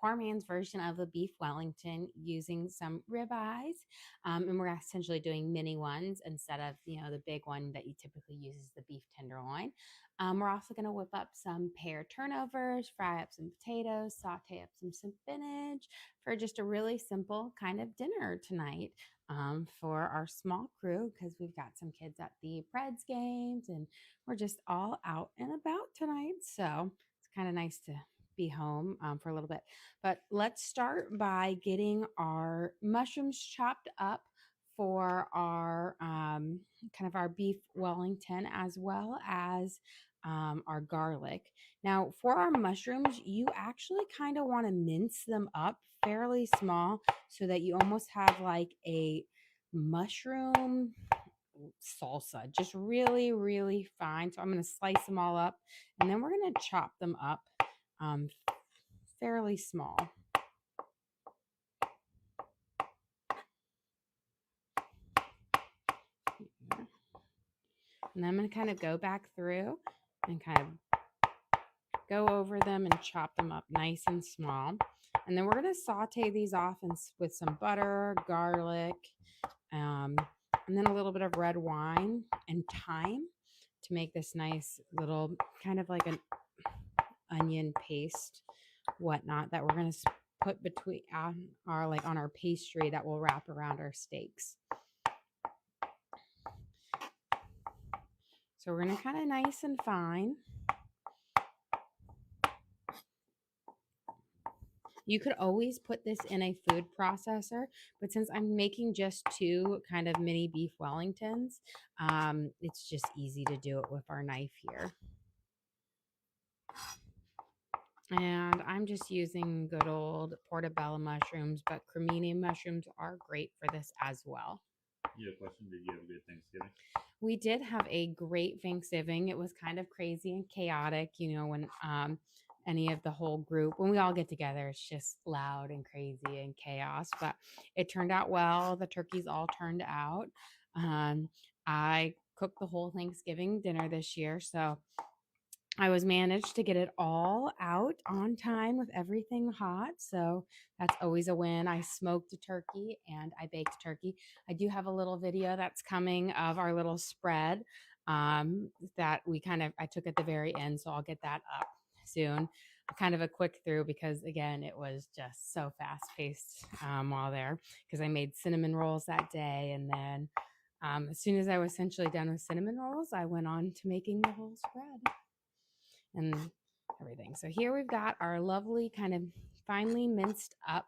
poor man's version of a beef Wellington using some ribeyes. And we're essentially doing mini ones instead of, the big one that you typically use is the beef tenderloin. We're also going to whip up some pear turnovers, fry up some potatoes, saute up some spinach for just a really simple kind of dinner tonight for our small crew because we've got some kids at the Preds games and we're just all out and about tonight. So it's kind of nice to be home for a little bit. But let's start by getting our mushrooms chopped up for our kind of our beef Wellington as well as our garlic. Now, for our mushrooms, you actually kind of want to mince them up fairly small so that you almost have like a mushroom salsa, just really, really fine. So I'm going to slice them all up and then we're going to chop them up fairly small. And then I'm going to kind of go back through and kind of go over them and chop them up nice and small. And then we're going to saute these off with some butter, garlic, and then a little bit of red wine and thyme to make this nice little kind of like an onion paste, whatnot, that we're going to put between our like on our pastry that will wrap around our steaks. So we're going to kind of nice and fine. You could always put this in a food processor, but since I'm making just 2 kind of mini beef Wellingtons, it's just easy to do it with our knife here. And I'm just using good old portobello mushrooms, but cremini mushrooms are great for this as well. You have a question? Did you have a good Thanksgiving? We did have a great Thanksgiving. It was kind of crazy and chaotic, when any of the whole group, when we all get together, it's just loud and crazy and chaos. But it turned out well. The turkeys all turned out. I cooked the whole Thanksgiving dinner this year, so I was managed to get it all out on time with everything hot. So that's always a win. I smoked a turkey and I baked a turkey. I do have a little video that's coming of our little spread that I took at the very end. So I'll get that up soon. Kind of a quick through because again, it was just so fast paced while there because I made cinnamon rolls that day. And then as soon as I was essentially done with cinnamon rolls, I went on to making the whole spread and everything. So here we've got our lovely kind of finely minced up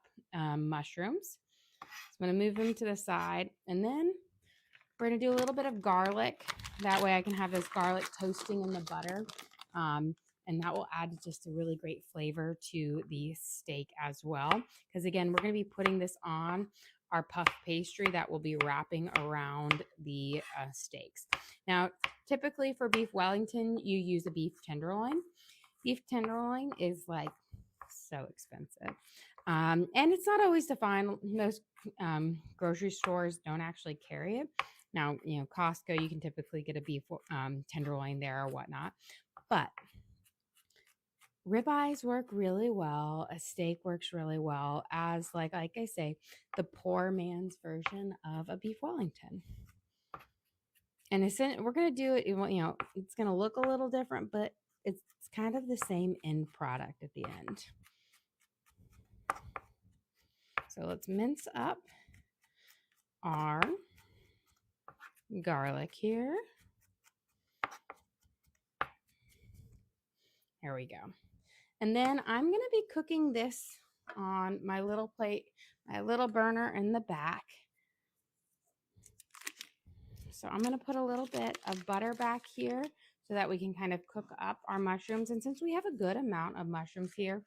mushrooms. So I'm going to move them to the side and then we're going to do a little bit of garlic. That way I can have this garlic toasting in the butter. And that will add just a really great flavor to the steak as well. Because again, we're going to be putting this on our puff pastry that will be wrapping around the steaks. Now, typically for beef Wellington, you use a beef tenderloin. Beef tenderloin is like so expensive. And it's not always to find. Most grocery stores don't actually carry it. Now, Costco, you can typically get a beef tenderloin there or whatnot. But ribeyes work really well. A steak works really well as like I say, the poor man's version of a beef Wellington. And we're going to do it, it's going to look a little different, but it's kind of the same end product at the end. So let's mince up our garlic here. There we go. And then I'm going to be cooking this on my little plate, my little burner in the back. So I'm going to put a little bit of butter back here so that we can kind of cook up our mushrooms. And since we have a good amount of mushrooms here,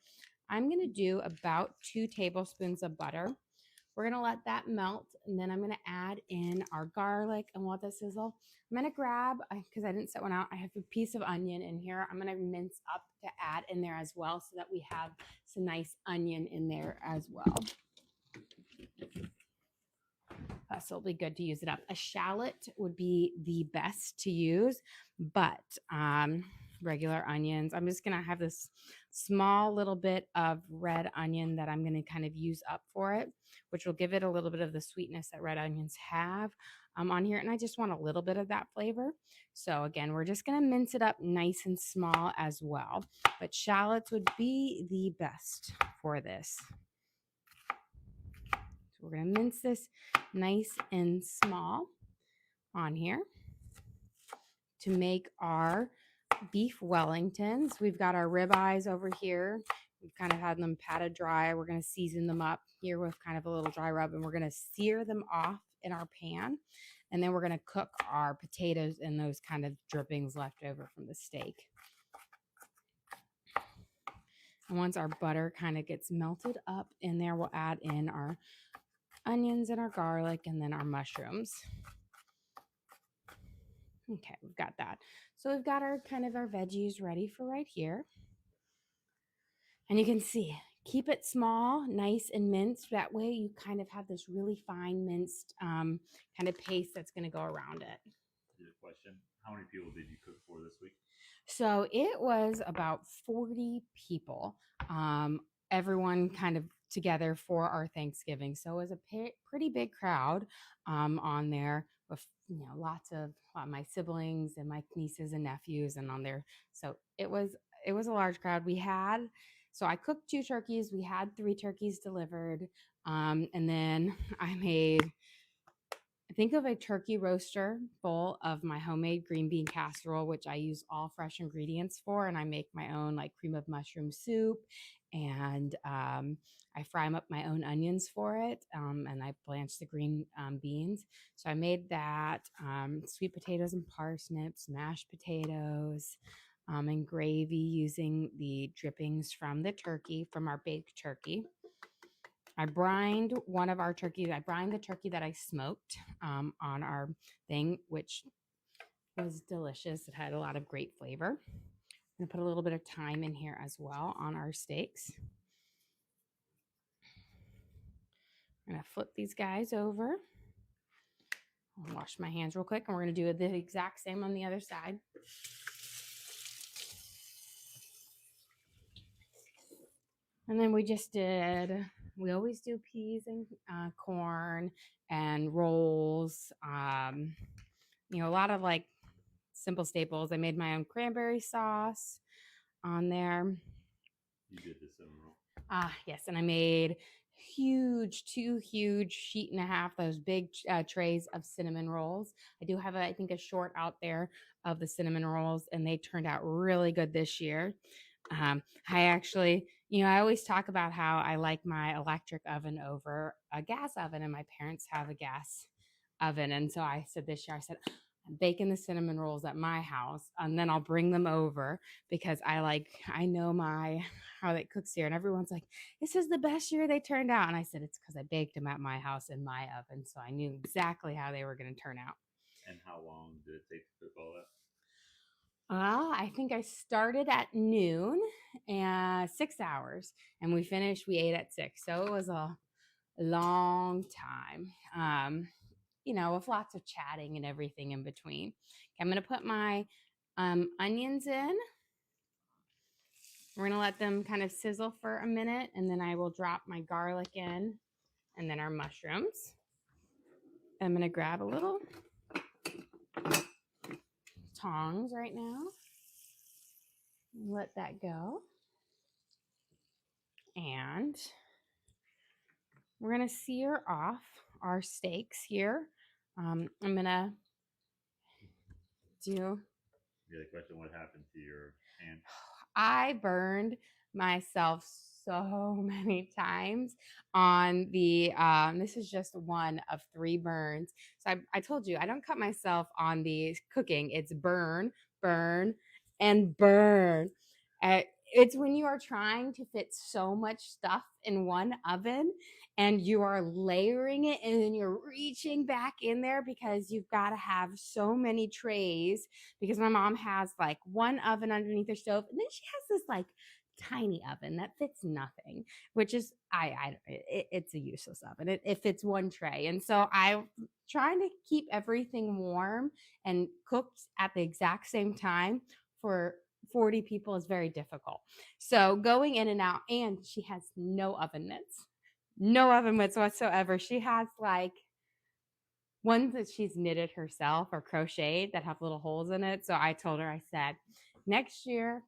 I'm going to do about 2 tablespoons of butter. We're going to let that melt, and then I'm going to add in our garlic and let that sizzle. I'm going to grab, because I didn't set one out, I have a piece of onion in here. I'm going to mince up to add in there as well so that we have some nice onion in there as well. So it'll be good to use it up. A shallot would be the best to use, but regular onions. I'm just going to have this small little bit of red onion that I'm going to kind of use up for it, which will give it a little bit of the sweetness that red onions have on here. And I just want a little bit of that flavor. So again, we're just going to mince it up nice and small as well. But shallots would be the best for this. So we're going to mince this nice and small on here to make our beef Wellingtons. We've got our ribeyes over here. We've kind of had them patted dry. We're going to season them up here with kind of a little dry rub, and we're going to sear them off in our pan. And then we're going to cook our potatoes in those kind of drippings left over from the steak. And once our butter kind of gets melted up in there, we'll add in our onions and our garlic and then our mushrooms. Okay, we've got that. So we've got our kind of our veggies ready for right here. And you can see, keep it small, nice and minced. That way you kind of have this really fine minced kind of paste that's going to go around it. Good question. How many people did you cook for this week? So it was about 40 people, everyone kind of together for our Thanksgiving. So it was a pretty big crowd on there with lots of my siblings and my nieces and nephews and on there. So it was a large crowd. So I cooked 2 turkeys. We had 3 turkeys delivered. And then I made, think of a turkey roaster full of my homemade green bean casserole, which I use all fresh ingredients for. And I make my own like cream of mushroom soup. And I fry up my own onions for it. And I blanch the green beans. So I made that, sweet potatoes and parsnips, mashed potatoes, and gravy using the drippings from the turkey, from our baked turkey. I brined one of our turkeys. I brined the turkey that I smoked on our thing, which was delicious. It had a lot of great flavor. I'm going to put a little bit of thyme in here as well on our steaks. I'm going to flip these guys over. I'll wash my hands real quick, and we're going to do the exact same on the other side. And then we always do peas and corn and rolls. A lot of like simple staples. I made my own cranberry sauce on there. You did the cinnamon roll. Yes. And I made 2 huge sheet and a half, those big trays of cinnamon rolls. I do have I think a short out there of the cinnamon rolls, and they turned out really good this year. I actually, I always talk about how I like my electric oven over a gas oven, and my parents have a gas oven. And so I said this year, I'm baking the cinnamon rolls at my house, and then I'll bring them over because I know how it cooks here. And everyone's like, this is the best year they turned out. And I said, it's because I baked them at my house in my oven. So I knew exactly how they were going to turn out. And how long did it take to cook all that? I think I started at noon and 6 hours, and we ate at 6. So it was a long time, with lots of chatting and everything in between. Okay, I'm going to put my onions in. We're going to let them kind of sizzle for a minute, and then I will drop my garlic in and then our mushrooms. I'm going to grab a little tongs right now. Let that go. And we're going to sear off our steaks here. I'm going to do... The other question, what happened to your hand? I burned myself so many times on the, this is just one of 3 burns. So I told you, I don't cut myself on the cooking. It's burn, burn, and burn. It's when you are trying to fit so much stuff in one oven and you are layering it, and then you're reaching back in there because you've got to have so many trays, because my mom has like one oven underneath her stove, and then she has this like tiny oven that fits nothing, which is it's a useless oven. It fits one tray. And so I'm trying to keep everything warm and cooked at the exact same time for 40 people is very difficult. So going in and out, and she has no oven mitts whatsoever. She has like ones that she's knitted herself or crocheted that have little holes in it. So I told her, I said, next year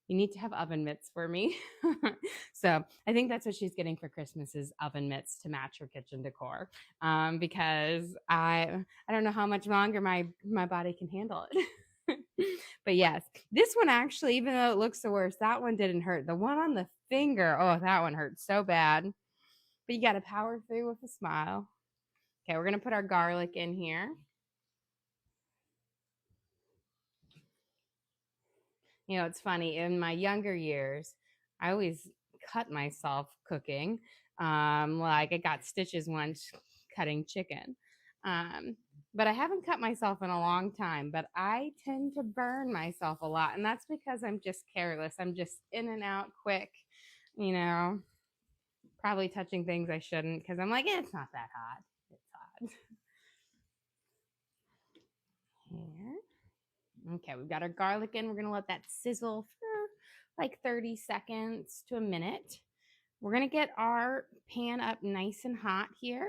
you need to have oven mitts for me. So I think that's what she's getting for Christmas is oven mitts to match her kitchen decor. Because I don't know how much longer my body can handle it. But yes, this one actually, even though it looks the worst, that one didn't hurt. The one on the finger, oh, that one hurt so bad. But you got to power through with a smile. Okay, we're going to put our garlic in here. You know, it's funny. In my younger years, I always cut myself cooking. Like I got stitches once cutting chicken. But I haven't cut myself in a long time, but I tend to burn myself a lot. And that's because I'm just careless. I'm just in and out quick, you know, probably touching things I shouldn't because I'm like, it's not that hot. It's hot. Here. Okay, we've got our garlic in. We're going to let that sizzle for like 30 seconds to a minute. We're going to get our pan up nice and hot here.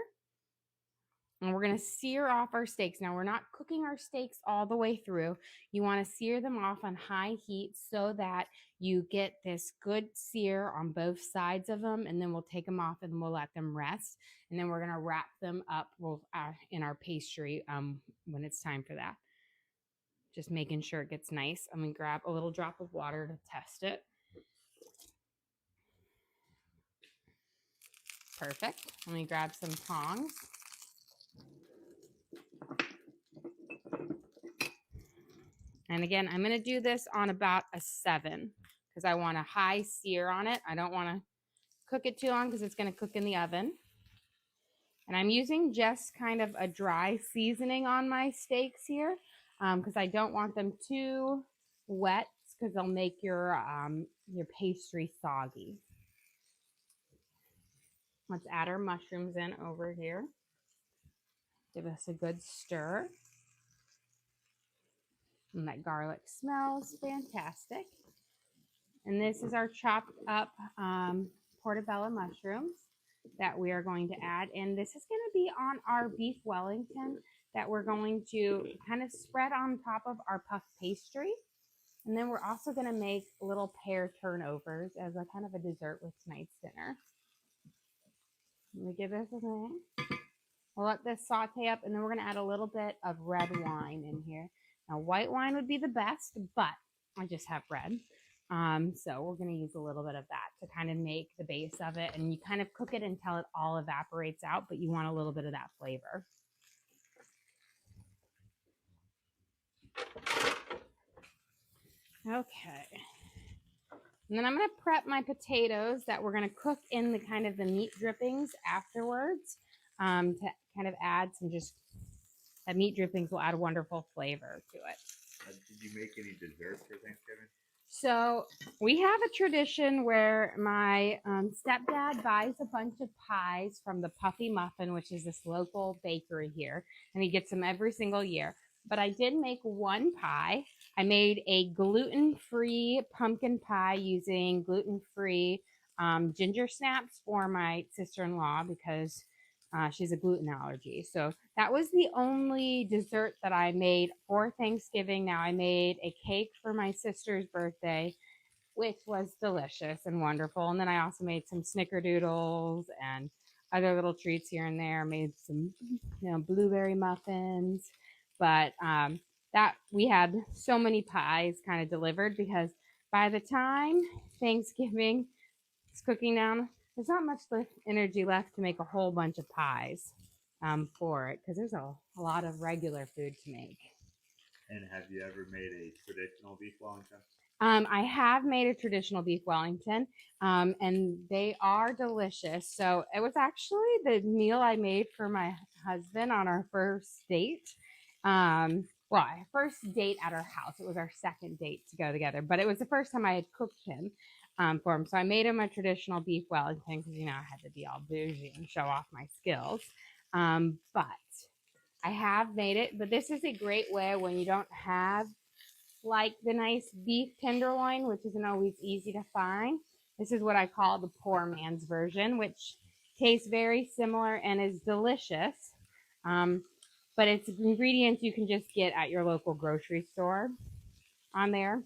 And we're going to sear off our steaks. Now, we're not cooking our steaks all the way through. You want to sear them off on high heat so that you get this good sear on both sides of them. And then we'll take them off and we'll let them rest. And then we're going to wrap them up in our pastry when it's time for that. Just making sure it gets nice. I'm going to grab a little drop of water to test it. Perfect. Let me grab some tongs. And again, I'm going to do this on about a 7 because I want a high sear on it. I don't want to cook it too long because it's going to cook in the oven. And I'm using just kind of a dry seasoning on my steaks here because I don't want them too wet because they'll make your pastry soggy. Let's add our mushrooms in over here. Give us a good stir. And that garlic smells fantastic. And this is our chopped up portobello mushrooms that we are going to add. And this is going to be on our beef Wellington that we're going to kind of spread on top of our puff pastry. And then we're also going to make little pear turnovers as a kind of a dessert with tonight's dinner. Let me give this a minute. We'll let this saute up, and then we're going to add a little bit of red wine in here. Now, white wine would be the best, but I just have red. So we're going to use a little bit of that to kind of make the base of it. And you kind of cook it until it all evaporates out, but you want a little bit of that flavor. Okay. And then I'm going to prep my potatoes that we're going to cook in the kind of the meat drippings afterwards to kind of add some that meat drippings will add a wonderful flavor to it. Did you make any desserts for Thanksgiving? So we have a tradition where my stepdad buys a bunch of pies from the Puffy Muffin, which is this local bakery here, and he gets them every single year. But I did make one pie. I made a gluten-free pumpkin pie using gluten-free ginger snaps for my sister-in-law because she's a gluten allergy. So that was the only dessert that I made for Thanksgiving. Now I made a cake for my sister's birthday, which was delicious and wonderful. And then I also made some snickerdoodles and other little treats here and there. Made some, blueberry muffins. But that we had so many pies kind of delivered because by the time Thanksgiving is cooking down, there's not much energy left to make a whole bunch of pies for it because there's a lot of regular food to make. And have you ever made a traditional beef Wellington? I have made a traditional beef Wellington, and they are delicious. So it was actually the meal I made for my husband on our first date. Our first date at our house. It was our second date to go together, but it was the first time I had cooked him for him. So I made him a traditional beef Wellington because, I had to be all bougie and show off my skills. But I have made it. But this is a great way when you don't have like the nice beef tenderloin, which isn't always easy to find, this is what I call the poor man's version, which tastes very similar and is delicious. But it's ingredients you can just get at your local grocery store on there,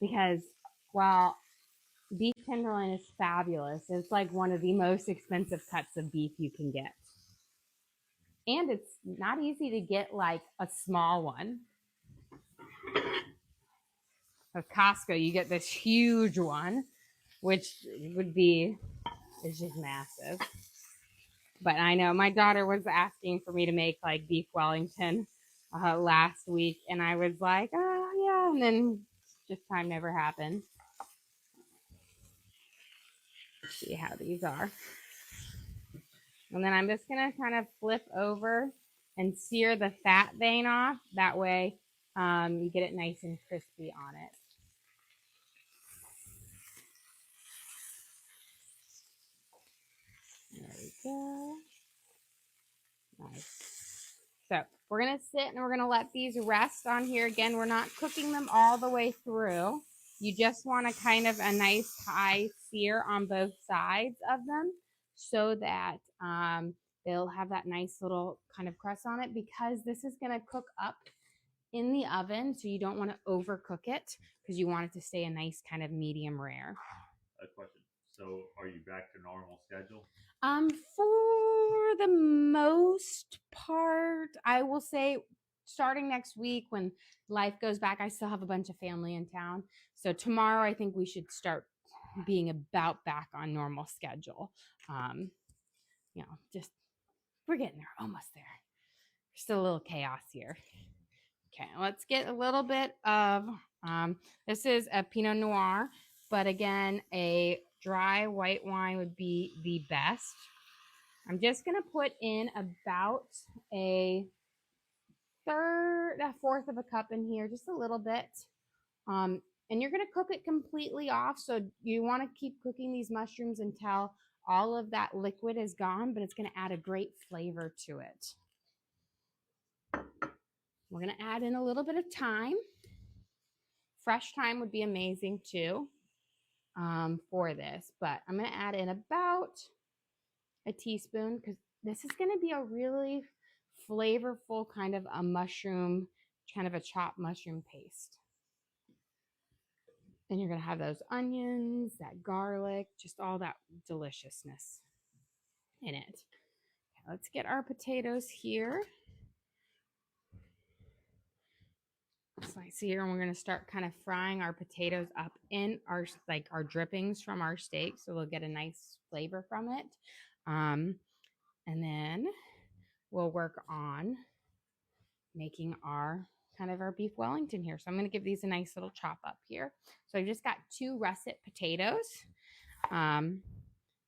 because while beef tenderloin is fabulous, it's like one of the most expensive cuts of beef you can get. And it's not easy to get like a small one. At Costco, you get this huge one, which would be, it's just massive. But I know my daughter was asking for me to make like beef Wellington last week, and I was like, oh yeah, and then just time never happened. Let's see how these are. And then I'm just gonna kind of flip over and sear the fat vein off. That way you get it nice and crispy on it. There we go. Nice. So we're gonna sit and we're gonna let these rest on here. Again, we're not cooking them all the way through. You just want to kind of a nice high sear on both sides of them so that they'll have that nice little kind of crust on it, because this is going to cook up in the oven. So you don't want to overcook it, because you want it to stay a nice kind of medium rare. A question. So are you back to normal schedule? For the most part, I will say starting next week when life goes back, I still have a bunch of family in town. So tomorrow I think we should start being about back on normal schedule. Just we're getting there, almost there. There's still a little chaos here. Okay, let's get a little bit of, this is a Pinot Noir, but again, a dry white wine would be the best. I'm just going to put in about a fourth of a cup in here, just a little bit. And you're going to cook it completely off. So you want to keep cooking these mushrooms until all of that liquid is gone, but it's going to add a great flavor to it. We're going to add in a little bit of thyme. Fresh thyme would be amazing too for this, but I'm going to add in about a teaspoon, because this is going to be a really flavorful kind of a mushroom, kind of a chopped mushroom paste. And you're going to have those onions, that garlic, just all that deliciousness in it. Okay, let's get our potatoes here. Slice here, and we're going to start kind of frying our potatoes up in our drippings from our steak, so we'll get a nice flavor from it. And then we'll work on making our beef Wellington here. So I'm going to give these a nice little chop up here. So I've just got 2 russet potatoes. And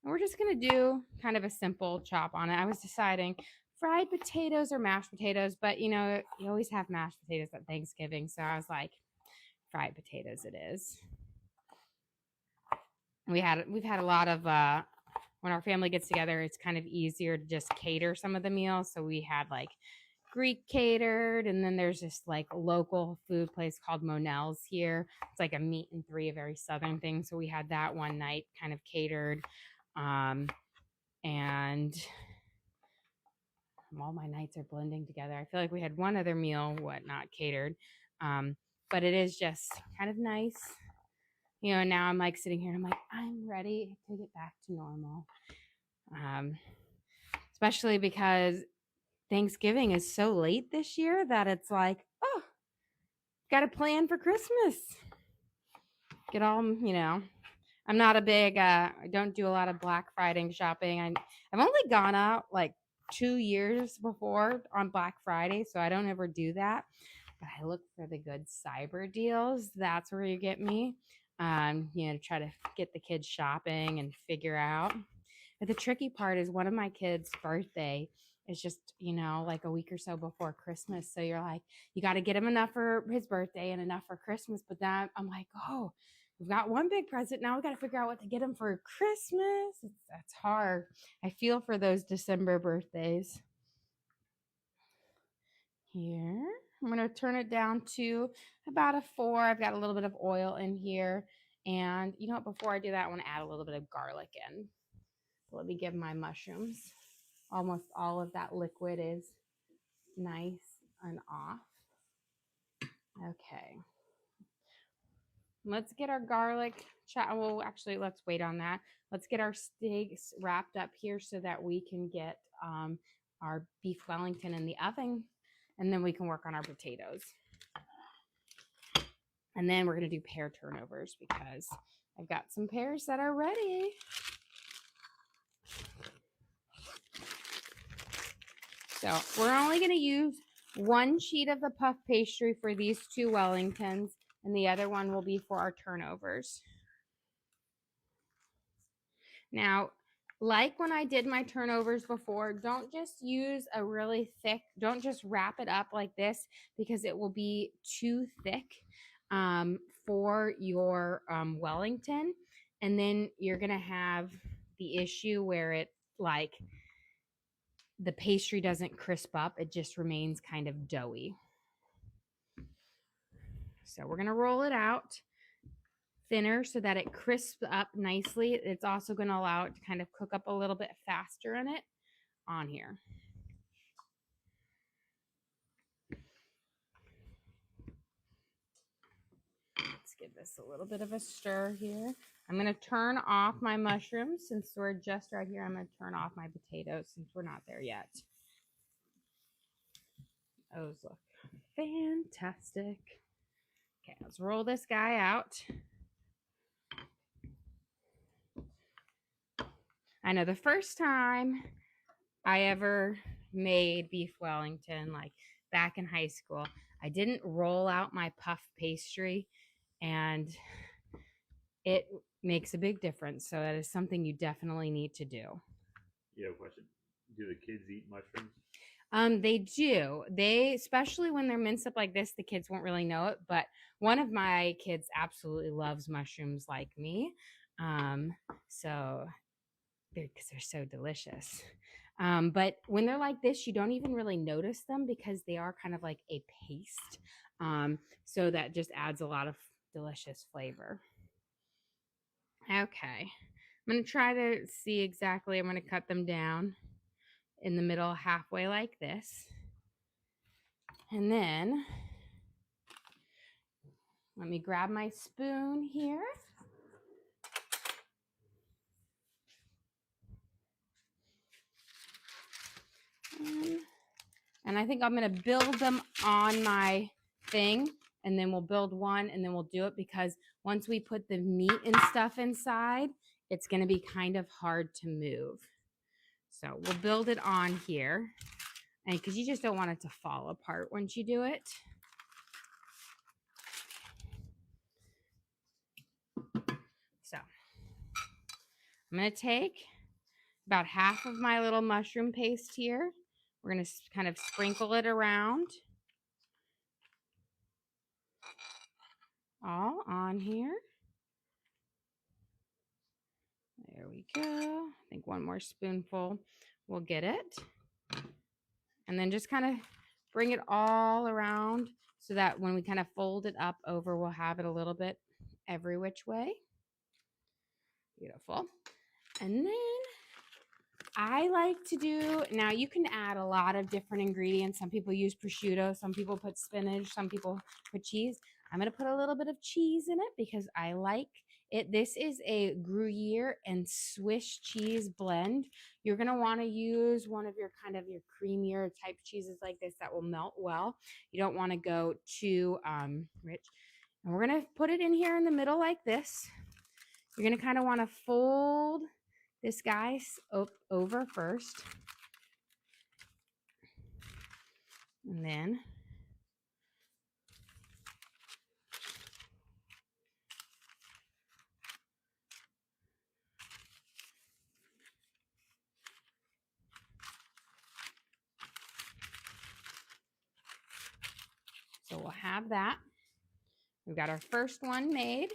we're just going to do kind of a simple chop on it. I was deciding fried potatoes or mashed potatoes, but you always have mashed potatoes at Thanksgiving. So I was like, fried potatoes it is. We've had a lot of, when our family gets together, it's kind of easier to just cater some of the meals. So we had like Greek catered, and then there's this like local food place called Monell's here. It's like a meat and 3, a very southern thing. So we had that one night kind of catered. And all my nights are blending together. I feel like we had one other meal, not catered. But it is just kind of nice. Now I'm like sitting here and I'm like, I'm ready to get back to normal. Especially because Thanksgiving is so late this year that it's like, oh, got a plan for Christmas. Get all, I'm not a big, I don't do a lot of Black Friday shopping. I've only gone out like 2 years before on Black Friday, so I don't ever do that. But I look for the good cyber deals. That's where you get me. To try to get the kids shopping and figure out. But the tricky part is one of my kids' birthday is just, like a week or so before Christmas. So you're like, you got to get him enough for his birthday and enough for Christmas. But then I'm like, oh, we've got one big present. Now we got to figure out what to get him for Christmas. That's hard. I feel for those December birthdays. Here. I'm going to turn it down to about a 4. I've got a little bit of oil in here. And you know what? Before I do that, I want to add a little bit of garlic in. Let me give my mushrooms. Almost all of that liquid is nice and off. Okay. Let's get our garlic. Well, actually, let's wait on that. Let's get our steaks wrapped up here so that we can get our beef Wellington in the oven, and then we can work on our potatoes. And then we're going to do pear turnovers because I've got some pears that are ready. So we're only going to use 1 sheet of the puff pastry for these 2 Wellingtons, and the other one will be for our turnovers. Now, like when I did my turnovers before, don't just use a really thick, don't just wrap it up like this because it will be too thick for your Wellington. And then you're going to have the issue where it like the pastry doesn't crisp up. It just remains kind of doughy. So we're going to roll it out thinner so that it crisps up nicely. It's also going to allow it to kind of cook up a little bit faster in it on here. Let's give this a little bit of a stir here. I'm going to turn off my mushrooms since we're just right here. I'm going to turn off my potatoes since we're not there yet. Those look fantastic. Okay, let's roll this guy out. I know the first time I ever made beef Wellington, like back in high school, I didn't roll out my puff pastry, and it makes a big difference. So that is something you definitely need to do. You have a question? Do the kids eat mushrooms? They do. They, especially when they're minced up like this, the kids won't really know it. But one of my kids absolutely loves mushrooms like me. So because they're so delicious. But when they're like this, you don't even really notice them because they are kind of like a paste. So that just adds a lot of delicious flavor. Okay. I'm going to try to see exactly. I'm going to cut them down in the middle halfway like this. And then let me grab my spoon here. And I think I'm going to build them on my thing, and then we'll build one, and then we'll do it because once we put the meat and stuff inside, it's going to be kind of hard to move. So we'll build it on here, and because you just don't want it to fall apart once you do it. So I'm going to take about half of my little mushroom paste here. We're going to kind of sprinkle it around all on here. There we go. I think one more spoonful will get it. And then just kind of bring it all around so that when we kind of fold it up over, we'll have it a little bit every which way. Beautiful. And then I like to do, now you can add a lot of different ingredients. Some people use prosciutto, some people put spinach, some people put cheese. I'm going to put a little bit of cheese in it because I like it. This is a Gruyere and Swiss cheese blend. You're going to want to use one of your kind of your creamier type cheeses like this that will melt well. You don't want to go too rich. And we're going to put it in here in the middle like this. You're going to kind of want to fold this guy over first. And then so we'll have that. We've got our first one made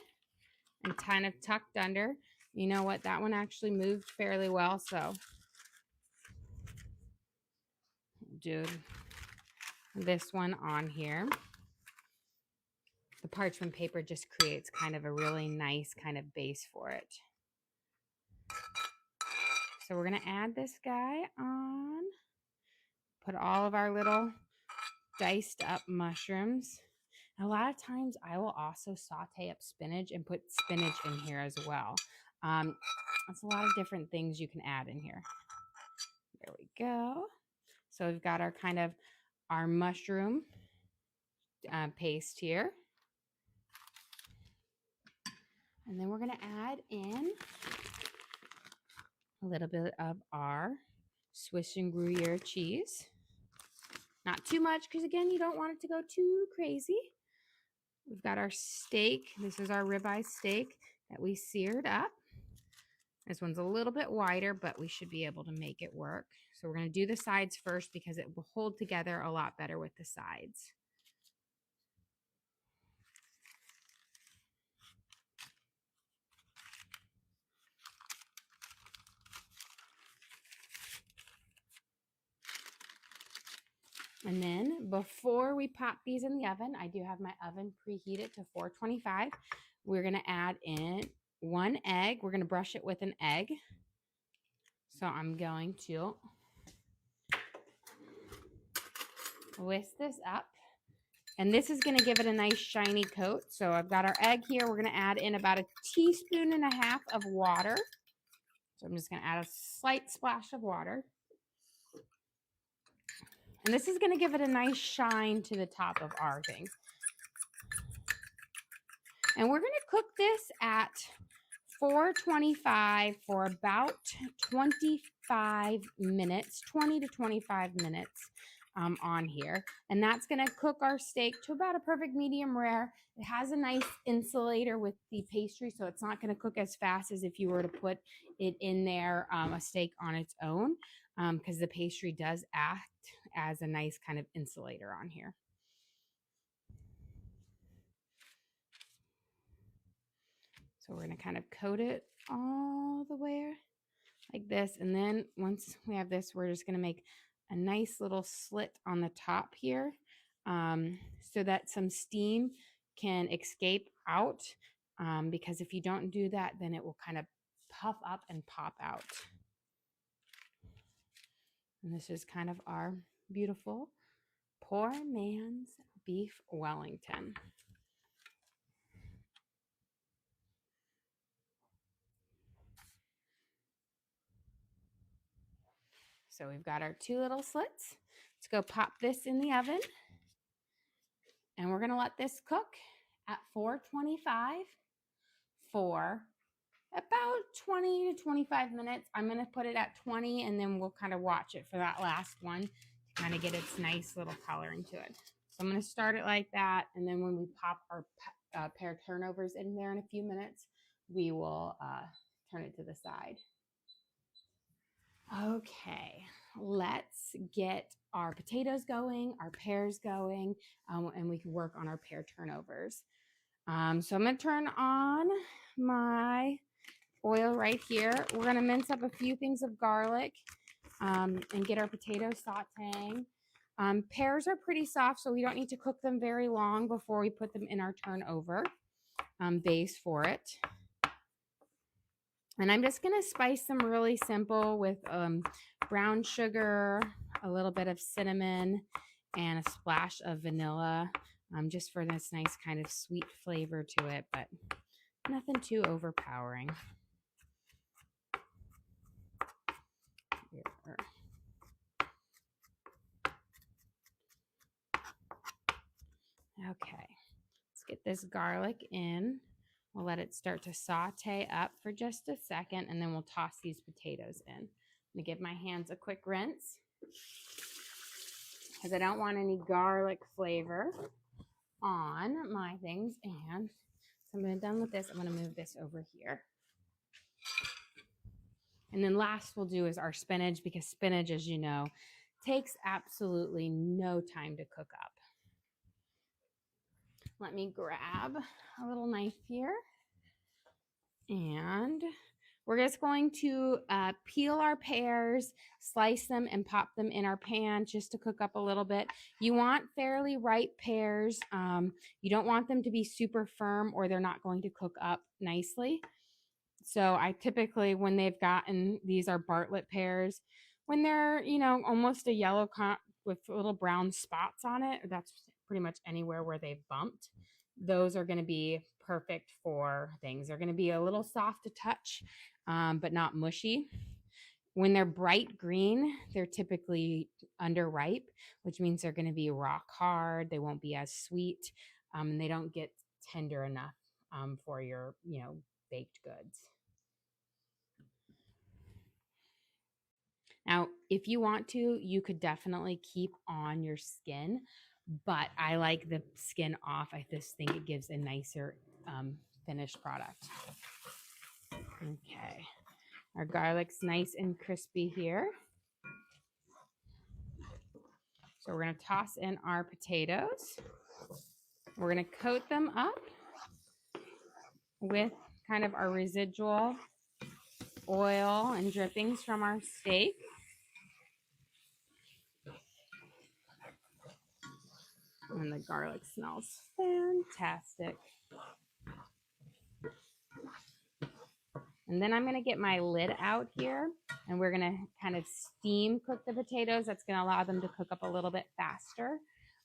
and kind of tucked under. You know what? That one actually moved fairly well. So, dude, this one on here. The parchment paper just creates kind of a really nice kind of base for it. So we're going to add this guy on. Put all of our little diced up mushrooms. And a lot of times I will also saute up spinach and put spinach in here as well. That's a lot of different things you can add in here. There we go. So we've got our kind of our mushroom paste here. And then we're going to add in a little bit of our Swiss and Gruyere cheese. Not too much because, again, you don't want it to go too crazy. We've got our steak. This is our ribeye steak that we seared up. This one's a little bit wider, but we should be able to make it work. So we're going to do the sides first because it will hold together a lot better with the sides. And then before we pop these in the oven, I do have my oven preheated to 425. We're going to add in 1 egg. We're going to brush it with an egg. So I'm going to whisk this up. And this is going to give it a nice shiny coat. So I've got our egg here. We're going to add in about 1.5 teaspoons of water. So I'm just going to add a slight splash of water. And this is going to give it a nice shine to the top of our thing. And we're going to cook this at 425 for about 25 minutes, 20 to 25 minutes on here. And that's going to cook our steak to about a perfect medium rare. It has a nice insulator with the pastry, so it's not going to cook as fast as if you were to put it in there, a steak on its own, because the pastry does act as a nice kind of insulator on here. So we're going to kind of coat it all the way like this. And then once we have this, we're just going to make a nice little slit on the top here so that some steam can escape out. Because if you don't do that, then it will kind of puff up and pop out. And this is kind of our beautiful poor man's beef Wellington. So we've got our 2 little slits. Let's go pop this in the oven. And we're going to let this cook at 425 for about 20 to 25 minutes. I'm going to put it at 20, and then we'll kind of watch it for that last one to kind of get its nice little coloring to it. So I'm going to start it like that, and then when we pop our pear turnovers in there in a few minutes, we will turn it to the side. Okay, let's get our potatoes going, our pears going, and we can work on our pear turnovers. So I'm going to turn on my oil right here. We're going to mince up a few things of garlic and get our potatoes sauteing. Pears are pretty soft, so we don't need to cook them very long before we put them in our turnover base for it. And I'm just going to spice them really simple with brown sugar, a little bit of cinnamon, and a splash of vanilla, just for this nice kind of sweet flavor to it, but nothing too overpowering. Here. Okay, let's get this garlic in. We'll let it start to saute up for just a second, and then we'll toss these potatoes in. I'm going to give my hands a quick rinse because I don't want any garlic flavor on my things. And so I'm done with this. I'm going to move this over here. And then last we'll do is our spinach, because spinach, as you know, takes absolutely no time to cook up. Let me grab a little knife here. And We're just going to peel our pears, slice them, and pop them in our pan just to cook up a little bit. You want fairly ripe pears. You don't want them to be super firm or they're not going to cook up nicely. So I typically, when they've gotten, these are Bartlett pears, when they're, almost a yellow with little brown spots on it, that's pretty much anywhere where they've bumped. Those are going to be perfect for things. They're going to be a little soft to touch, but not mushy. When they're bright green, they're typically underripe, which means they're going to be rock hard. They won't be as sweet, and they don't get tender enough for your, baked goods. Now, if you want to, you could definitely keep on your skin, but I like the skin off. I just think it gives a nicer finished product. Okay, our garlic's nice and crispy here. So we're going to toss in our potatoes. We're going to coat them up with kind of our residual oil and drippings from our steak. And the garlic smells fantastic. And then I'm going to get my lid out here, and we're going to kind of steam cook the potatoes. That's going to allow them to cook up a little bit faster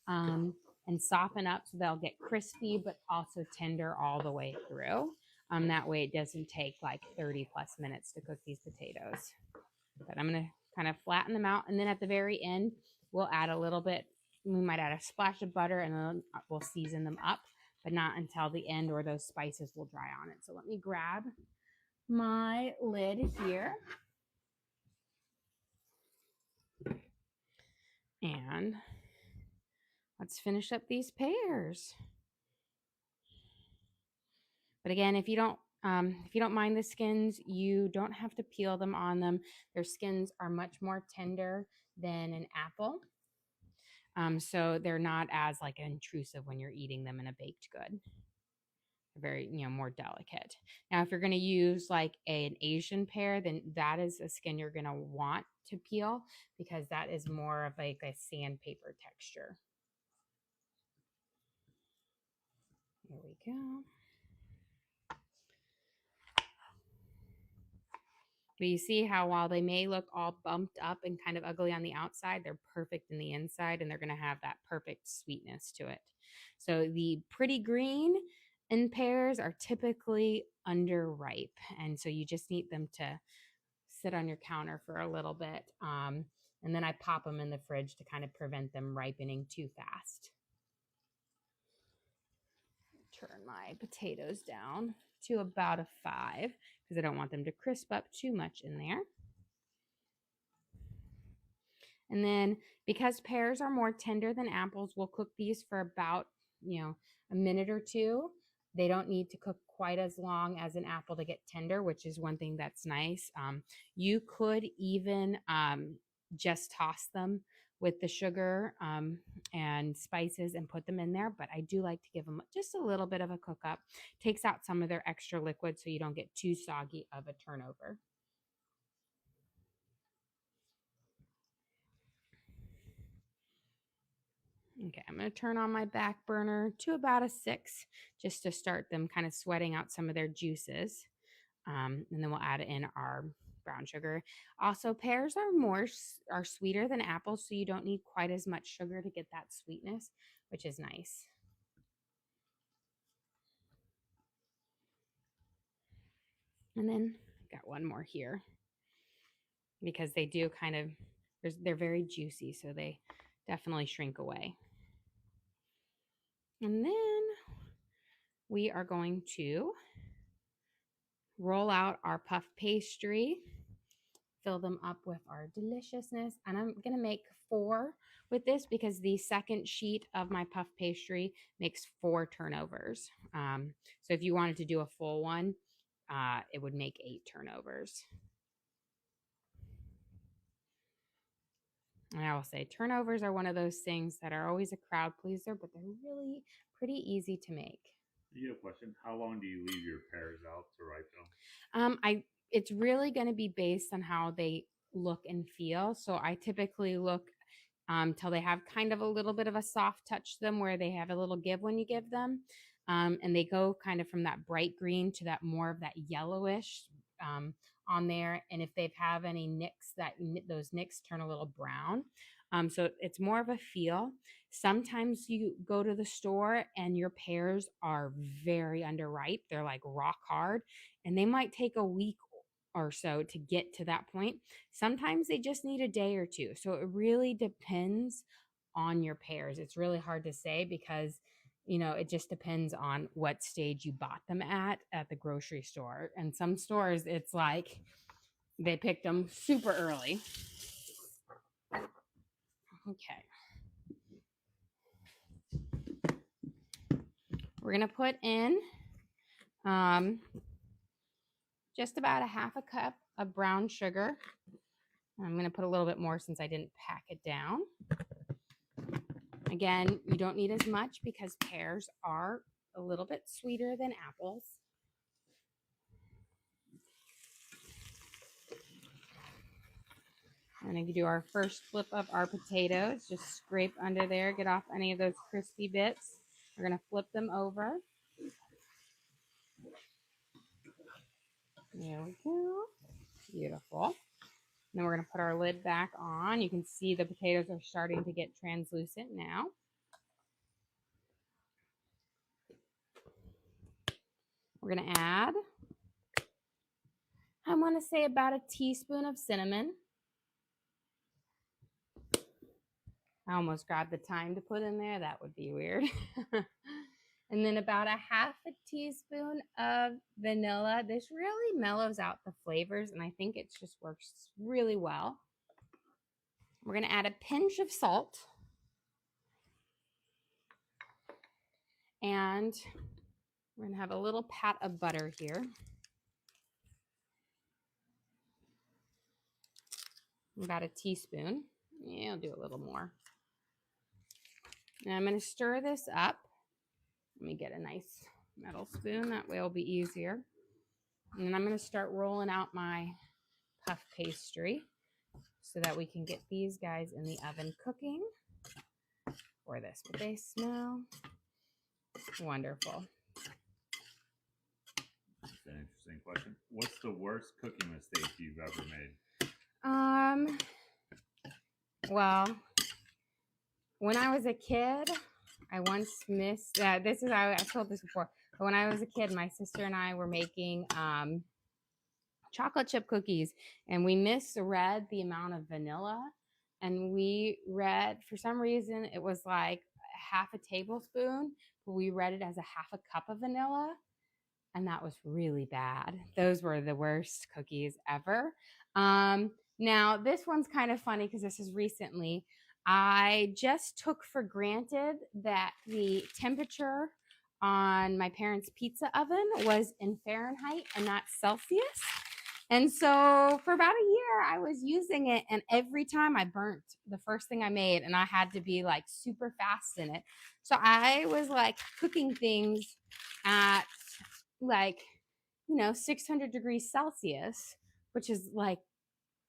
and soften up so they'll get crispy, but also tender all the way through. That way it doesn't take like 30 plus minutes to cook these potatoes. But I'm going to kind of flatten them out. And then at the very end, we'll add a little bit. We might add a splash of butter, and then we'll season them up, but not until the end, or those spices will dry on it. So let me grab my lid here. And let's finish up these pears. But again, if you don't mind the skins, you don't have to peel them on them. Their skins are much more tender than an apple. So they're not as like intrusive when you're eating them in a baked good. They're very, more delicate. Now, if you're going to use like an Asian pear, then that is a skin you're going to want to peel, because that is more of like a sandpaper texture. There we go. But you see how while they may look all bumped up and kind of ugly on the outside, they're perfect in the inside, and they're going to have that perfect sweetness to it. So the pretty green in pears are typically underripe, and so you just need them to sit on your counter for a little bit. And then I pop them in the fridge to kind of prevent them ripening too fast. Turn my potatoes down to about a 5 because I don't want them to crisp up too much in there. And then because pears are more tender than apples, we'll cook these for about, a minute or two. They don't need to cook quite as long as an apple to get tender, which is one thing that's nice. You could even just toss them with the sugar and spices and put them in there, but I do like to give them just a little bit of a cook up. Takes out some of their extra liquid so you don't get too soggy of a turnover. Okay, I'm going to turn on my back burner to about a 6 just to start them kind of sweating out some of their juices. And then we'll add in our brown sugar. Also, pears are sweeter than apples, so you don't need quite as much sugar to get that sweetness, which is nice. And then I've got one more here because they do kind of, they're very juicy, so they definitely shrink away. And then we are going to roll out our puff pastry, fill them up with our deliciousness. And I'm going to make 4 with this because the second sheet of my puff pastry makes 4 turnovers. So if you wanted to do a full one, it would make 8 turnovers. And I will say turnovers are one of those things that are always a crowd pleaser, but they're really pretty easy to make. You have a question. How long do you leave your pears out to ripen? it's really going to be based on how they look and feel. So I typically look till they have kind of a little bit of a soft touch to them where they have a little give when you give them. And they go kind of from that bright green to that more of that yellowish on there. And if they've have any nicks, those nicks turn a little brown. So it's more of a feel. Sometimes you go to the store and your pears are very underripe. They're like rock hard, and they might take a week or so to get to that point. Sometimes they just need a day or two. So it really depends on your pears. It's really hard to say because it just depends on what stage you bought them at the grocery store. And some stores, it's like they picked them super early. Okay. We're going to put in just about a half a cup of brown sugar. I'm going to put a little bit more since I didn't pack it down. Again, you don't need as much because pears are a little bit sweeter than apples. And if you do our first flip of our potatoes, just scrape under there, get off any of those crispy bits. We're going to flip them over. There we go. Beautiful. And then we're going to put our lid back on. You can see the potatoes are starting to get translucent now. We're going to add, I want to say about a teaspoon of cinnamon. I almost grabbed the thyme to put in there. That would be weird. And then about a half a teaspoon of vanilla. This really mellows out the flavors, and I think it just works really well. We're going to add a pinch of salt. And we're going to have a little pat of butter here. About a teaspoon. Yeah, I'll do a little more. And I'm going to stir this up. Let me get a nice metal spoon. That way it'll be easier. And then I'm going to start rolling out my puff pastry so that we can get these guys in the oven cooking for this. But they smell wonderful. That's an interesting question. What's the worst cooking mistake you've ever made? Well, when I was a kid, I once missed, I've told this before, but when I was a kid, my sister and I were making chocolate chip cookies, and we misread the amount of vanilla, and we read, for some reason, it was like half a tablespoon, but we read it as a half a cup of vanilla, and that was really bad. Those were the worst cookies ever. Now, this one's kind of funny because this is recently. I just took for granted that the temperature on my parents' pizza oven was in Fahrenheit and not Celsius. And so for about a year, I was using it, and every time I burnt the first thing I made, and I had to be like super fast in it. So I was like cooking things at 600 degrees Celsius, which is like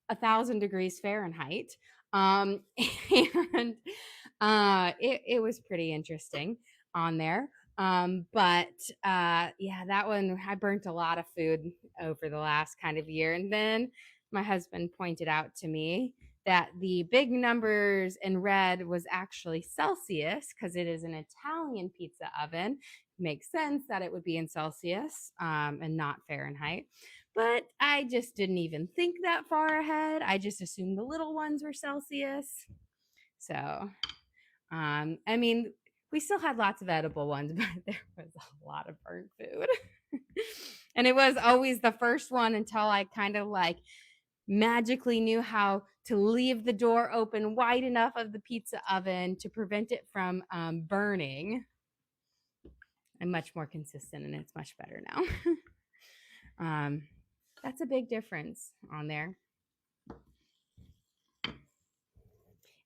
1,000 degrees Fahrenheit. And it was pretty interesting on there. But that one, I burnt a lot of food over the last kind of year. And then my husband pointed out to me that the big numbers in red was actually Celsius because it is an Italian pizza oven. Makes sense that it would be in Celsius and not Fahrenheit. But I just didn't even think that far ahead. I just assumed the little ones were Celsius. So, we still had lots of edible ones, but there was a lot of burnt food. And it was always the first one until I kind of like magically knew how to leave the door open wide enough of the pizza oven to prevent it from burning. I'm much more consistent, and it's much better now. That's a big difference on there.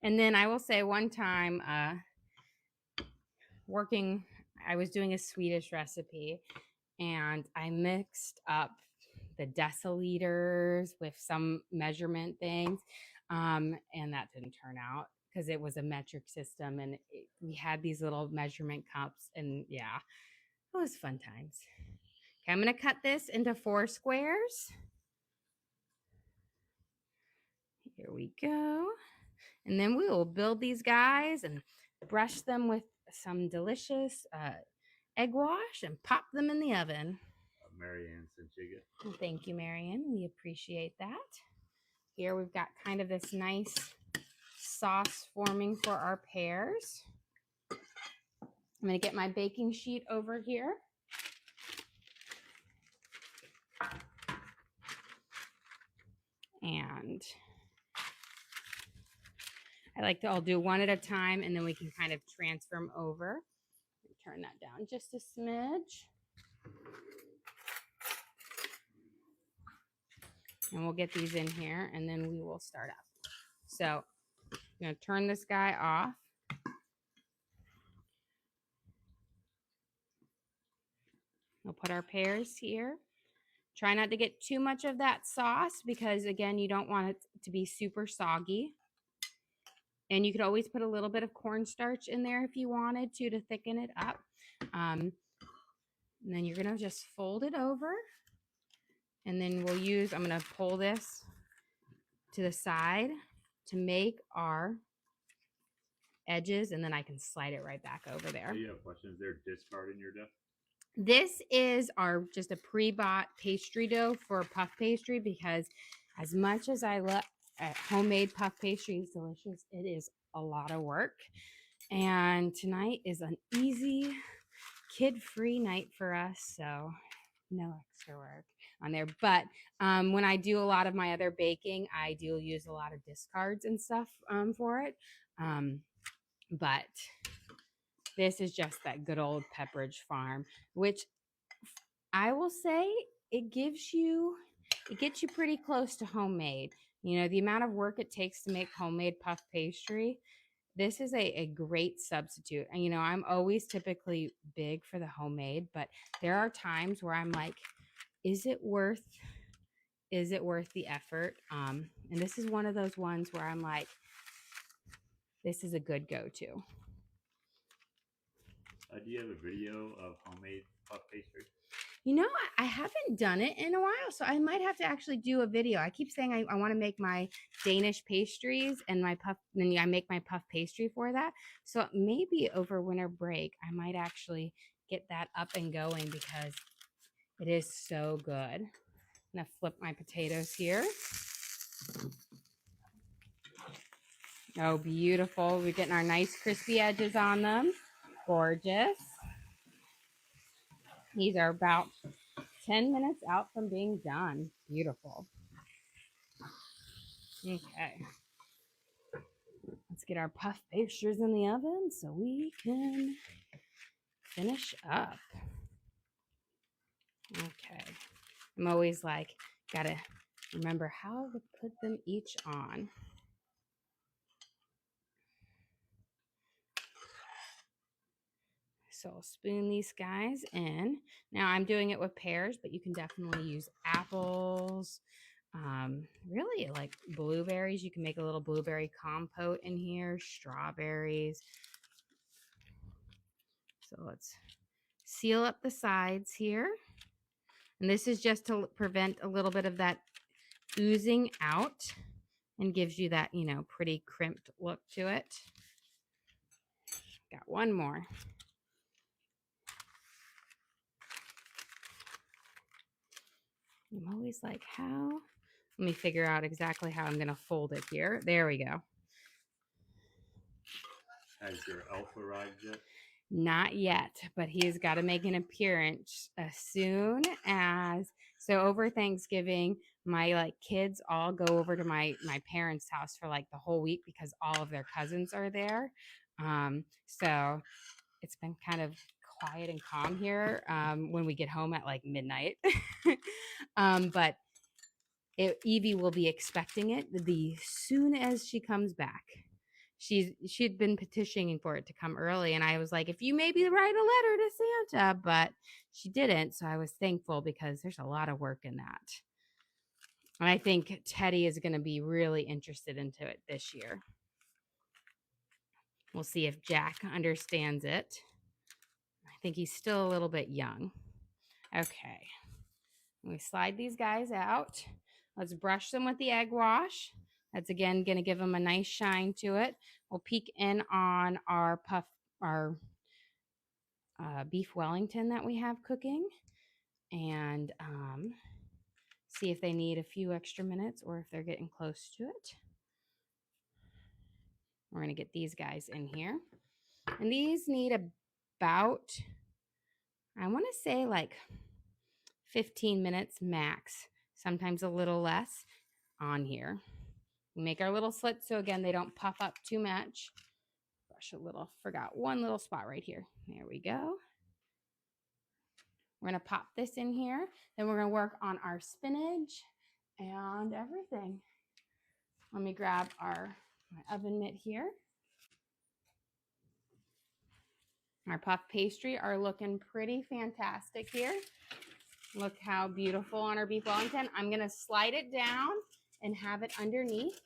And then I will say one time I was doing a Swedish recipe, and I mixed up the deciliters with some measurement things. And that didn't turn out because it was a metric system and we had these little measurement cups. And yeah, it was fun times. Okay, I'm going to cut this into 4 squares. Here we go. And then we will build these guys and brush them with some delicious egg wash and pop them in the oven. Marianne Sanchiga. Well, thank you, Marianne. We appreciate that. Here we've got kind of this nice sauce forming for our pears. I'm going to get my baking sheet over here. And I'll do one at a time and then we can kind of transfer them over. Turn that down just a smidge. And we'll get these in here and then we will start up. So I'm going to turn this guy off. We'll put our pears here. Try not to get too much of that sauce because, again, you don't want it to be super soggy. And you could always put a little bit of cornstarch in there if you wanted to thicken it up. And then you're going to just fold it over. And then I'm going to pull this to the side to make our edges. And then I can slide it right back over there. Do you have questions? Is there discard in your dough? This is just a pre-bought pastry dough for puff pastry because as much as I love homemade puff pastry is delicious, it is a lot of work. And tonight is an easy, kid-free night for us, so no extra work on there. But when I do a lot of my other baking, I do use a lot of discards and stuff for it. But this is just that good old Pepperidge Farm, which I will say it gets you pretty close to homemade. You know, the amount of work it takes to make homemade puff pastry, this is a great substitute. And, you know, I'm always typically big for the homemade, but there are times where I'm like, is it worth the effort? And this is one of those ones where I'm like, this is a good go-to. Do you have a video of homemade puff pastry? You know, I haven't done it in a while, so I might have to actually do a video. I keep saying I want to make my Danish pastries and then I make my puff pastry for that. So maybe over winter break, I might actually get that up and going because it is so good. I'm going to flip my potatoes here. Oh, beautiful. We're getting our nice crispy edges on them. Gorgeous. These are about 10 minutes out from being done. Beautiful. Okay. Let's get our puff pastries in the oven so we can finish up. Okay. I'm always like, gotta remember how to put them each on. So I'll spoon these guys in. Now I'm doing it with pears, but you can definitely use apples. Really like blueberries. You can make a little blueberry compote in here, strawberries. So let's seal up the sides here. And this is just to prevent a little bit of that oozing out and gives you that, you know, pretty crimped look to it. Got one more. I'm always like, how? Let me figure out exactly how I'm going to fold it here. There we go. Has your elf arrived yet? Not yet, but he's got to make an appearance as soon as. So over Thanksgiving, my kids all go over to my parents' house for the whole week because all of their cousins are there. So it's been kind of quiet and calm here when we get home at midnight. But Evie will be expecting it the soon as she comes back. she'd been petitioning for it to come early, and I was like, if you maybe write a letter to Santa, but she didn't. So I was thankful because there's a lot of work in that. And I think Teddy is going to be really interested into it this year. We'll see if Jack understands it. I think he's still a little bit young. Okay. We slide these guys out. Let's brush them with the egg wash. That's again going to give them a nice shine to it. We'll peek in on our beef Wellington that we have cooking and see if they need a few extra minutes or if they're getting close to it. We're going to get these guys in here. And these need about, I want to say like 15 minutes max, sometimes a little less on here. We make our little slits so again, they don't puff up too much. Brush a little, forgot one little spot right here. There we go. We're going to pop this in here. Then we're going to work on our spinach and everything. Let me grab my oven mitt here. Our puff pastry are looking pretty fantastic here. Look how beautiful on our beef Wellington. I'm going to slide it down and have it underneath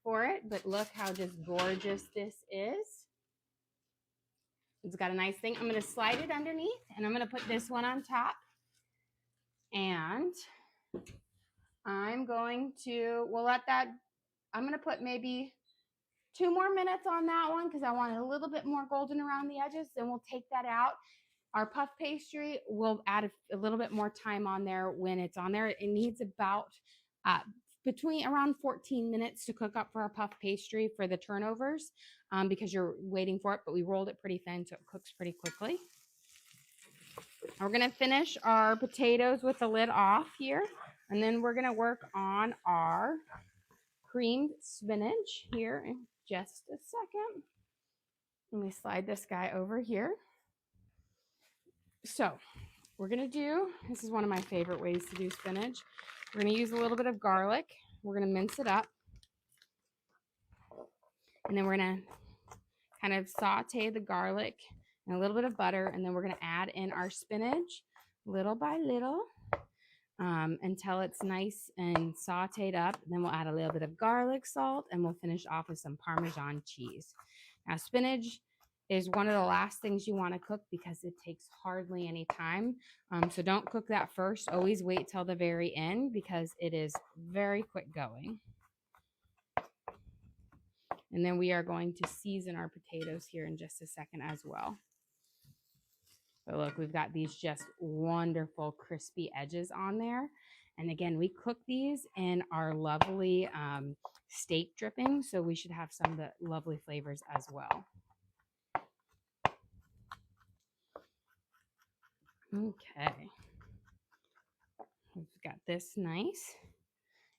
for it, but look how just gorgeous this is. It's got a nice thing. I'm going to slide it underneath and I'm going to put this one on top. And I'm going to, I'm going to put maybe 2 more minutes on that one because I want it a little bit more golden around the edges. Then we'll take that out. Our puff pastry, we'll add a little bit more time on there when it's on there. It needs about between around 14 minutes to cook up for our puff pastry for the turnovers because you're waiting for it, but we rolled it pretty thin so it cooks pretty quickly. We're going to finish our potatoes with the lid off here, and then we're going to work on our creamed spinach here in just a second. Let me slide this guy over here. So we're going to do, this is one of my favorite ways to do spinach. We're going to use a little bit of garlic. We're going to mince it up. And then we're going to kind of saute the garlic and a little bit of butter. And then we're going to add in our spinach little by little until it's nice and sauteed up. And then we'll add a little bit of garlic salt and we'll finish off with some Parmesan cheese. Now, spinach is one of the last things you want to cook because it takes hardly any time. So don't cook that first. Always wait till the very end because it is very quick going. And then we are going to season our potatoes here in just a second as well. But look, we've got these just wonderful crispy edges on there. And again, we cook these in our lovely steak dripping. So we should have some of the lovely flavors as well. Okay, we've got this nice.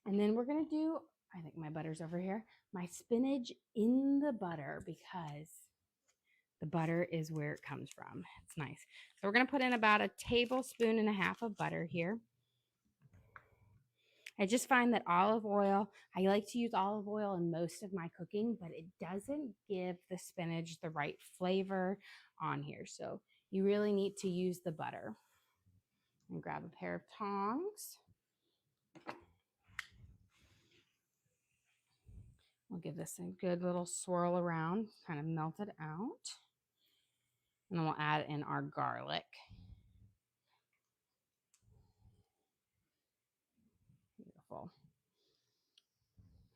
And then we're going to do, I think my butter's over here, my spinach in the butter because the butter is where it comes from. It's nice. So we're going to put in about 1.5 tablespoons of butter here. I just find that olive oil, I like to use olive oil in most of my cooking, but it doesn't give the spinach the right flavor on here. So you really need to use the butter. And grab a pair of tongs. We'll give this a good little swirl around, kind of melt it out. And then we'll add in our garlic. Beautiful.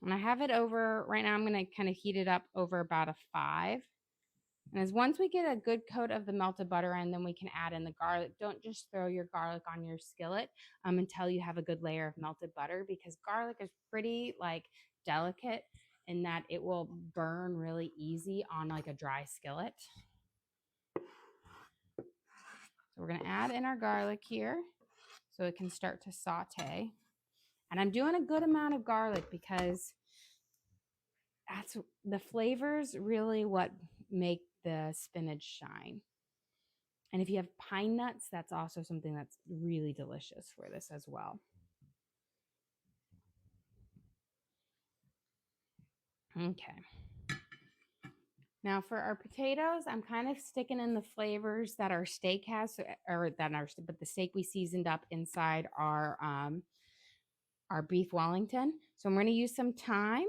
And I have it over, right now I'm going to kind of heat it up over about a 5. And as once we get a good coat of the melted butter in, then we can add in the garlic. Don't just throw your garlic on your skillet until you have a good layer of melted butter because garlic is pretty delicate in that it will burn really easy on a dry skillet. So we're going to add in our garlic here so it can start to saute. And I'm doing a good amount of garlic because that's the flavors really what make the spinach shine. And if you have pine nuts, that's also something that's really delicious for this as well. Okay. Now for our potatoes, I'm kind of sticking in the flavors that our steak has, or that but the steak we seasoned up inside our beef Wellington. So I'm going to use some thyme.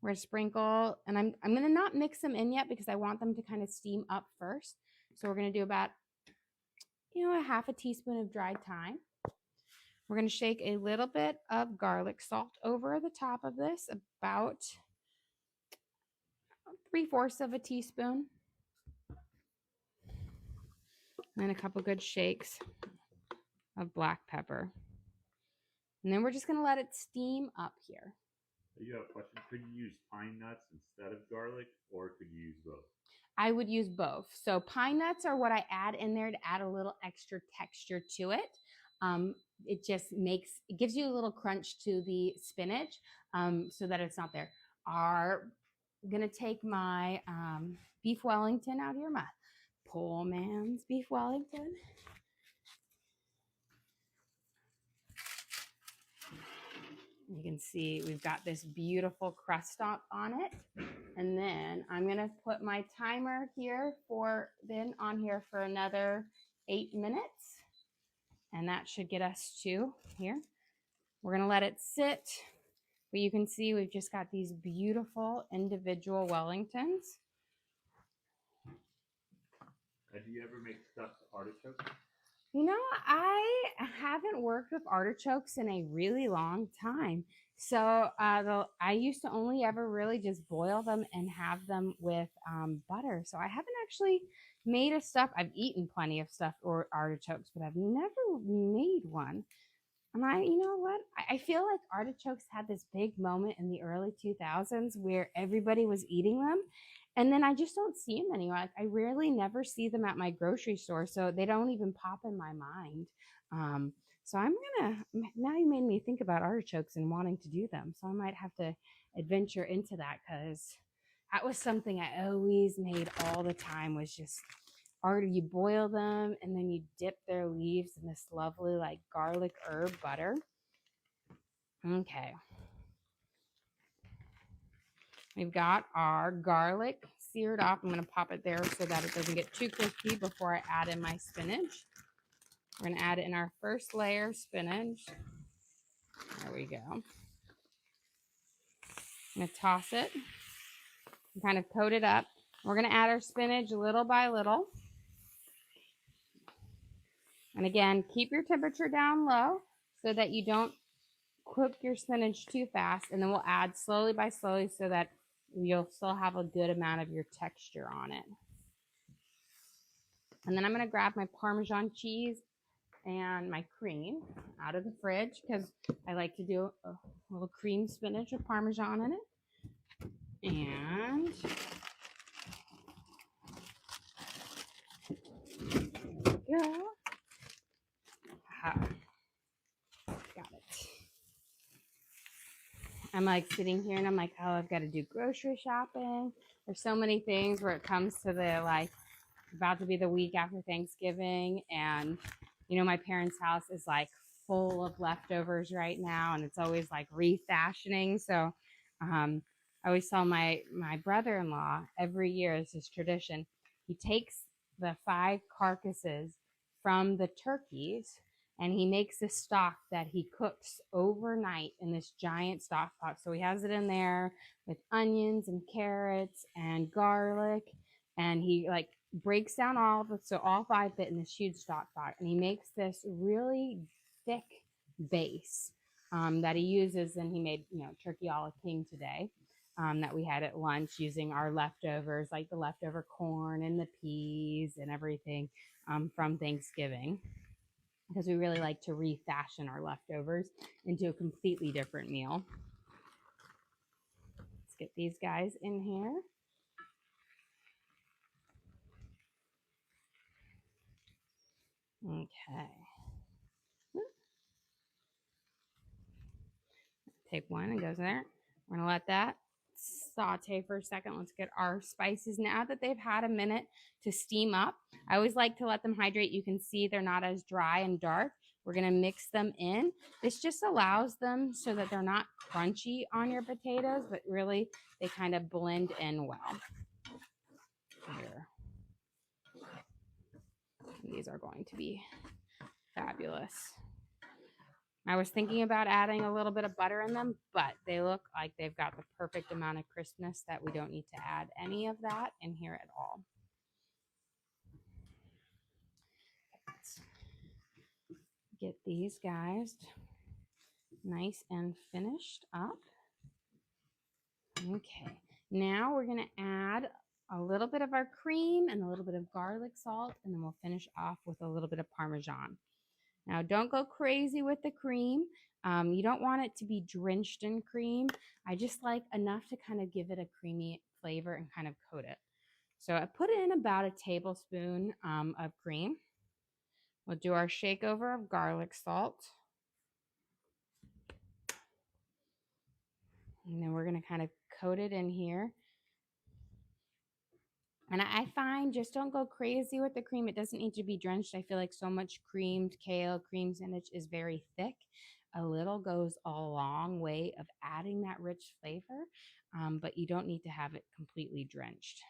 We're going to sprinkle, and I'm going to not mix them in yet because I want them to kind of steam up first. So we're going to do about, a half a teaspoon of dried thyme. We're going to shake a little bit of garlic salt over the top of this, about 3/4 of a teaspoon. And then a couple good shakes of black pepper. And then we're just going to let it steam up here. You have a question. Could you use pine nuts instead of garlic, or could you use both? I would use both. So pine nuts are what I add in there to add a little extra texture to it. It just gives you a little crunch to the spinach, so that it's not there. I'm going to take my beef Wellington out here, my poor man's beef Wellington. You can see we've got this beautiful crust on it. And then I'm going to put my timer here on here for another 8 minutes. And that should get us to here. We're going to let it sit. But you can see we've just got these beautiful individual Wellingtons. Do you ever make stuffed artichokes? I haven't worked with artichokes in a really long time. So I used to only ever really just boil them and have them with butter. So I haven't actually made a stuff. I've eaten plenty of stuffed artichokes, but I've never made one. And you know what? I feel like artichokes had this big moment in the early 2000s where everybody was eating them. And then I just don't see them anymore. Like, I rarely never see them at my grocery store, so they don't even pop in my mind. So now you made me think about artichokes and wanting to do them. So I might have to adventure into that, because that was something I always made all the time, was just you boil them and then you dip their leaves in this lovely like garlic herb butter. Okay. We've got our garlic seared up. I'm going to pop it there so that it doesn't get too crispy before I add in my spinach. We're going to add in our first layer of spinach. There we go. I'm going to toss it and kind of coat it up. We're going to add our spinach little by little. And again, keep your temperature down low so that you don't cook your spinach too fast. And then we'll add slowly by slowly so that you'll still have a good amount of your texture on it. And then I'm going to grab my Parmesan cheese and my cream out of the fridge, because I like to do a little cream spinach with Parmesan in it. And there we go. Got it. I'm like sitting here and I'm like, oh, I've got to do grocery shopping. There's so many things where it comes to the like about to be the week after Thanksgiving, and my parents' house is like full of leftovers right now, and it's always like refashioning. So I always tell my brother-in-law every year, it's his tradition, he takes the 5 carcasses from the turkeys and he makes a stock that he cooks overnight in this giant stock pot. So he has it in there with onions and carrots and garlic, and he like breaks down all 5 fit in this huge stock pot, and he makes this really thick base that he uses. And he made turkey a la king today, that we had at lunch using our leftovers, like the leftover corn and the peas and everything from Thanksgiving, because we really like to refashion our leftovers into a completely different meal. Let's get these guys in here. Okay. Take one and goes in there. We're going to let that saute for a second. Let's get our spices. Now that they've had a minute to steam up, I always like to let them hydrate. You can see they're not as dry and dark. We're going to mix them in. This just allows them so that they're not crunchy on your potatoes, but really they kind of blend in well. here. These are going to be fabulous. I was thinking about adding a little bit of butter in them, but they look like they've got the perfect amount of crispness that we don't need to add any of that in here at all. Let's get these guys nice and finished up. Okay, now we're going to add a little bit of our cream and a little bit of garlic salt, and then we'll finish off with a little bit of Parmesan. Now, don't go crazy with the cream. You don't want it to be drenched in cream. I just like enough to kind of give it a creamy flavor and kind of coat it. So I put in about a tablespoon of cream. We'll do our shake over of garlic salt. And then we're going to kind of coat it in here. And I find just don't go crazy with the cream. It doesn't need to be drenched. I feel like so much creamed kale, cream spinach is very thick. A little goes a long way of adding that rich flavor, but you don't need to have it completely drenched.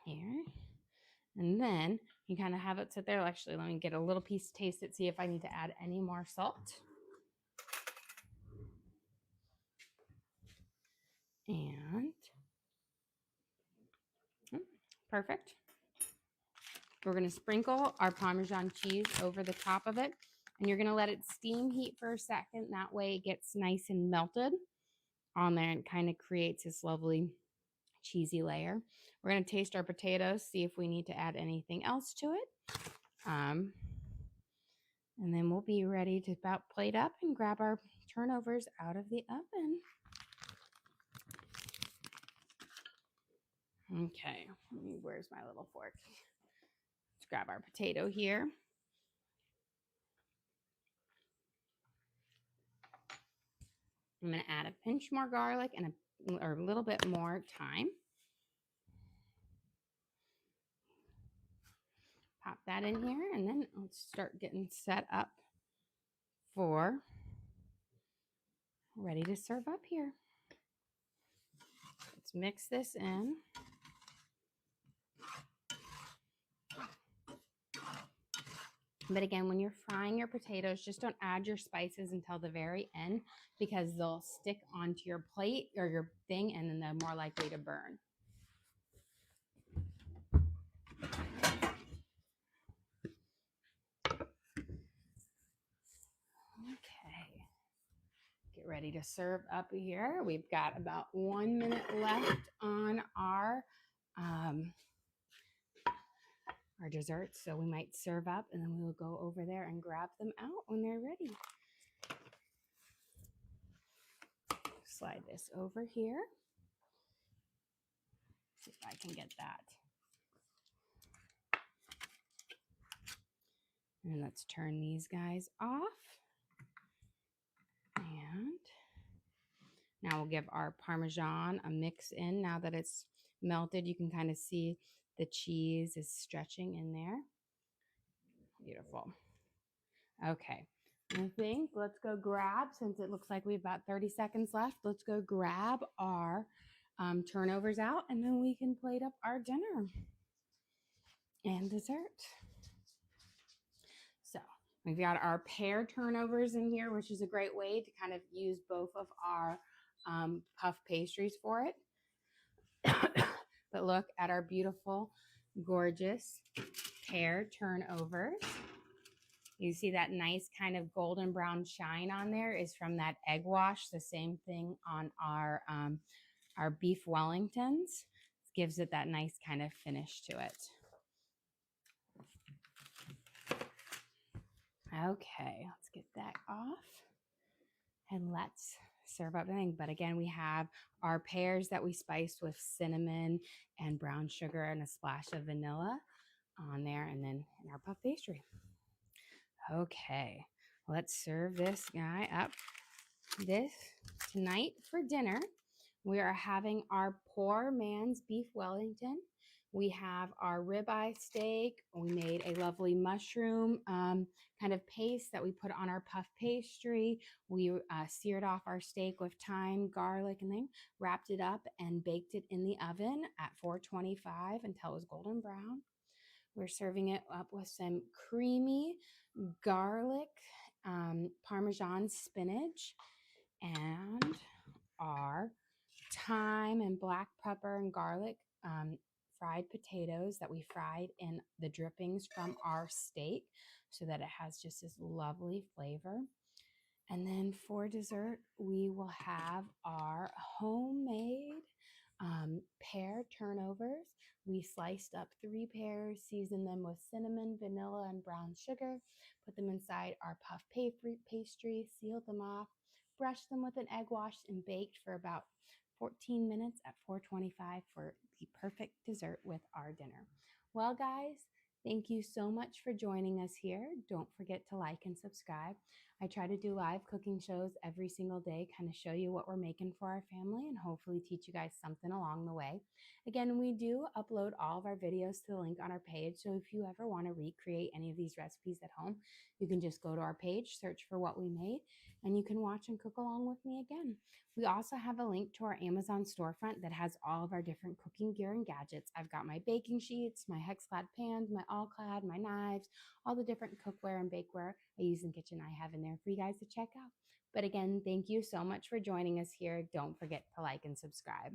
Here. And then you kind of have it sit there. Actually, let me get a little piece to taste it, see if I need to add any more salt. And perfect. We're going to sprinkle our Parmesan cheese over the top of it, and you're going to let it steam heat for a second. That way it gets nice and melted on there and kind of creates this lovely cheesy layer. We're going to taste our potatoes, see if we need to add anything else to it. And then we'll be ready to about plate up and grab our turnovers out of the oven. Okay, where's my little fork? Let's grab our potato here. I'm going to add a pinch more garlic and a little bit more thyme. Pop that in here, and then let's start getting set up for ready to serve up here. Let's mix this in. But again, when you're frying your potatoes, just don't add your spices until the very end because they'll stick onto your plate or your thing, and then they're more likely to burn. Okay. Get ready to serve up here. We've got about 1 minute left on our desserts, so we might serve up and then we'll go over there and grab them out when they're ready. Slide this over here. See if I can get that. And let's turn these guys off. And now we'll give our Parmesan a mix in. Now that it's melted, you can kind of see the cheese is stretching in there. Beautiful. Okay, I think let's go grab, since it looks like we've got 30 seconds left, let's go grab our turnovers out, and then we can plate up our dinner and dessert. So we've got our pear turnovers in here, which is a great way to kind of use both of our puff pastries for it. But look at our beautiful, gorgeous pear turnovers. You see that nice kind of golden brown shine on there is from that egg wash. The same thing on our beef Wellingtons. Gives it that nice kind of finish to it. Okay, let's get that off. And let's serve up the thing. But again, we have our pears that we spiced with cinnamon and brown sugar and a splash of vanilla on there, and then in our puff pastry. Okay, let's serve this guy up. This tonight for dinner, we are having our poor man's beef Wellington We have our ribeye steak. We made a lovely mushroom kind of paste that we put on our puff pastry. We seared off our steak with thyme, garlic, and then wrapped it up and baked it in the oven at 425 until it was golden brown. We're serving it up with some creamy garlic, Parmesan spinach, and our thyme and black pepper and garlic fried potatoes that we fried in the drippings from our steak so that it has just this lovely flavor. And then for dessert, we will have our homemade pear turnovers. We sliced up 3 pears, seasoned them with cinnamon, vanilla, and brown sugar, put them inside our puff pastry, sealed them off, brushed them with an egg wash, and baked for about 14 minutes at 425 for the perfect dessert with our dinner. Well, guys, thank you so much for joining us here. Don't forget to like and subscribe. I try to do live cooking shows every single day, kind of show you what we're making for our family and hopefully teach you guys something along the way. Again, we do upload all of our videos to the link on our page. So if you ever want to recreate any of these recipes at home, you can just go to our page, search for what we made, and you can watch and cook along with me again. We also have a link to our Amazon storefront that has all of our different cooking gear and gadgets. I've got my baking sheets, my hex-clad pans, my all-clad, my knives, all the different cookware and bakeware I use in the kitchen I have in there for you guys to check out. But again, thank you so much for joining us here. Don't forget to like and subscribe.